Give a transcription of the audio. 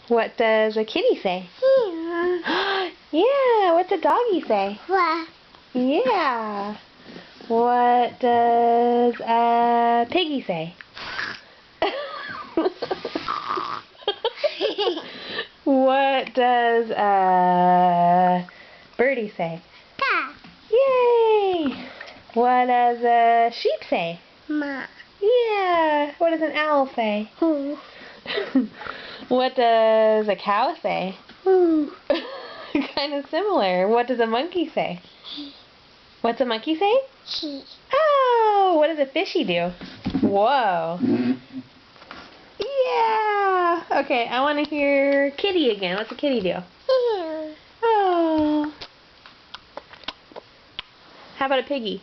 What does a kitty say? Yeah. Yeah, what's a doggy say? What? Yeah. What does a piggy say? What does a birdie say? Da. Yay! What does a sheep say? Ma. Yeah. What does an owl say? Who? What does a cow say? Who? Kind of similar. What does a monkey say? What's a monkey say? She. Oh, what does a fishy do? Whoa. Yeah. Okay, I want to hear kitty again. What's a kitty do? Yeah. Oh. How about a piggy?